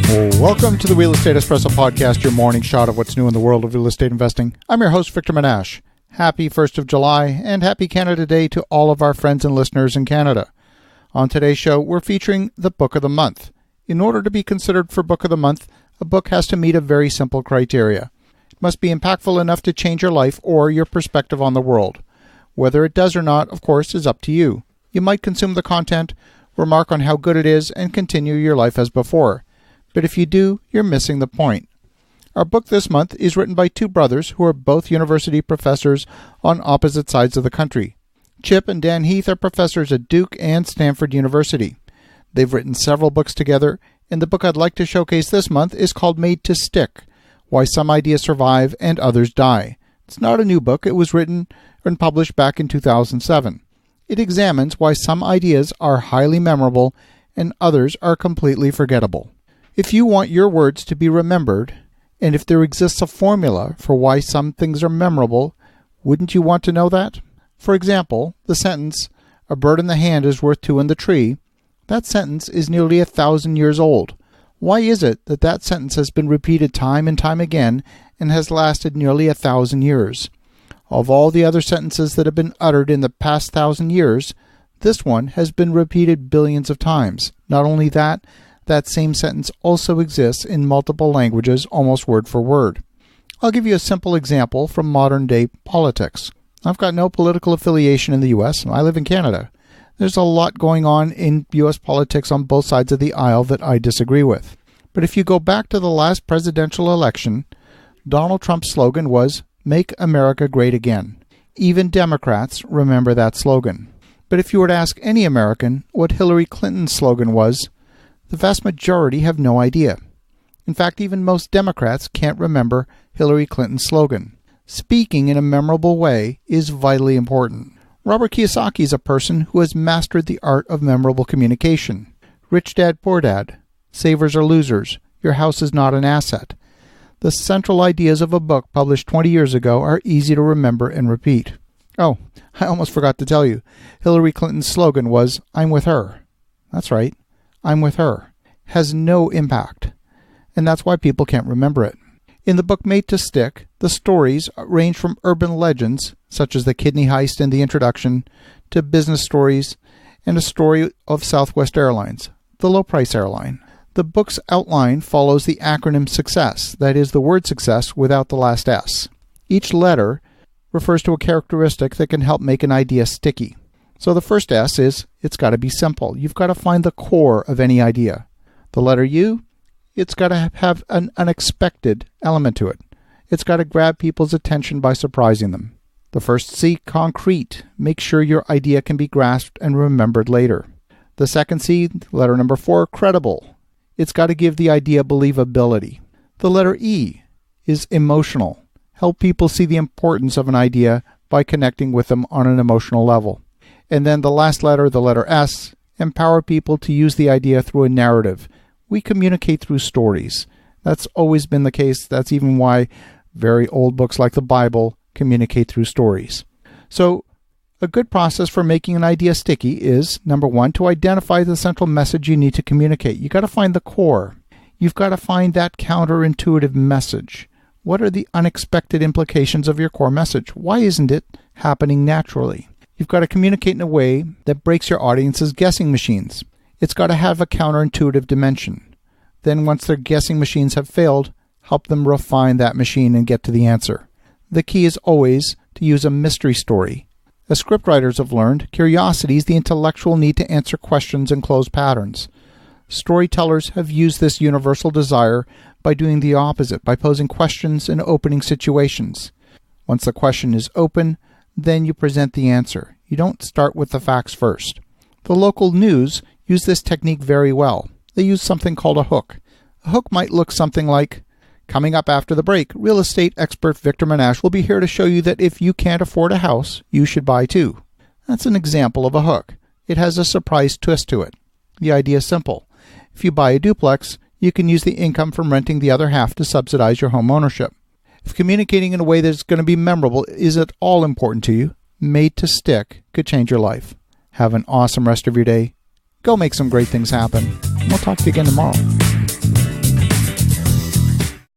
Welcome to the Real Estate Espresso Podcast, your morning shot of what's new in the world of real estate investing. I'm your host, Victor Menashe. Happy 1st of July and happy Canada Day to all of our friends and listeners in Canada. On today's show, we're featuring the Book of the Month. In order to be considered for Book of the Month, a book has to meet a very simple criteria. It must be impactful enough to change your life or your perspective on the world. Whether it does or not, of course, is up to you. You might consume the content, remark on how good it is, and continue your life as before. But if you do, you're missing the point. Our book this month is written by two brothers who are both university professors on opposite sides of the country. Chip and Dan Heath are professors at Duke and Stanford University. They've written several books together, and the book I'd like to showcase this month is called Made to Stick: Why Some Ideas Survive and Others Die. It's not a new book. It was written and published back in 2007. It examines why some ideas are highly memorable and others are completely forgettable. If you want your words to be remembered, and if there exists a formula for why some things are memorable, wouldn't you want to know that? For example, the sentence, "A bird in the hand is worth two in the tree," that sentence is nearly 1,000 years old. Why is it that that sentence has been repeated time and time again and has lasted nearly 1,000 years? Of all the other sentences that have been uttered in the past 1,000 years, this one has been repeated billions of times. Not only that, that same sentence also exists in multiple languages, almost word for word. I'll give you a simple example from modern-day politics. I've got no political affiliation in the U.S., and I live in Canada. There's a lot going on in U.S. politics on both sides of the aisle that I disagree with. But if you go back to the last presidential election, Donald Trump's slogan was, "Make America Great Again." Even Democrats remember that slogan. But if you were to ask any American what Hillary Clinton's slogan was, the vast majority have no idea. In fact, even most Democrats can't remember Hillary Clinton's slogan. Speaking in a memorable way is vitally important. Robert Kiyosaki is a person who has mastered the art of memorable communication. Rich Dad, Poor Dad, Savers or Losers, Your House is Not an Asset. The central ideas of a book published 20 years ago are easy to remember and repeat. Oh, I almost forgot to tell you. Hillary Clinton's slogan was, "I'm with her." That's right. "I'm with her," has no impact, and that's why people can't remember it. In the book Made to Stick, the stories range from urban legends, such as the kidney heist in the introduction, to business stories, and a story of Southwest Airlines, the low-price airline. The book's outline follows the acronym SUCCESS, that is, the word success without the last S. Each letter refers to a characteristic that can help make an idea sticky. So the first S is, it's got to be simple. You've got to find the core of any idea. The letter U, it's got to have an unexpected element to it. It's got to grab people's attention by surprising them. The first C, concrete. Make sure your idea can be grasped and remembered later. The second C, letter number 4, credible. It's got to give the idea believability. The letter E is emotional. Help people see the importance of an idea by connecting with them on an emotional level. And then the last letter, the letter S, empower people to use the idea through a narrative. We communicate through stories. That's always been the case. That's even why very old books like the Bible communicate through stories. So a good process for making an idea sticky is, number one, to identify the central message you need to communicate. You've got to find the core. You've got to find that counterintuitive message. What are the unexpected implications of your core message? Why isn't it happening naturally? You've got to communicate in a way that breaks your audience's guessing machines. It's got to have a counterintuitive dimension. Then once their guessing machines have failed, help them refine that machine and get to the answer. The key is always to use a mystery story. As scriptwriters have learned, curiosity is the intellectual need to answer questions and close patterns. Storytellers have used this universal desire by doing the opposite, by posing questions and opening situations. Once the question is open, then you present the answer. You don't start with the facts first. The local news use this technique very well. They use something called a hook. A hook might look something like, coming up after the break, real estate expert Victor Menashe will be here to show you that if you can't afford a house, you should buy two. That's an example of a hook. It has a surprise twist to it. The idea is simple. If you buy a duplex, you can use the income from renting the other half to subsidize your home ownership. If communicating in a way that's going to be memorable is at all important to you, Made to Stick could change your life. Have an awesome rest of your day. Go make some great things happen. We'll talk to you again tomorrow.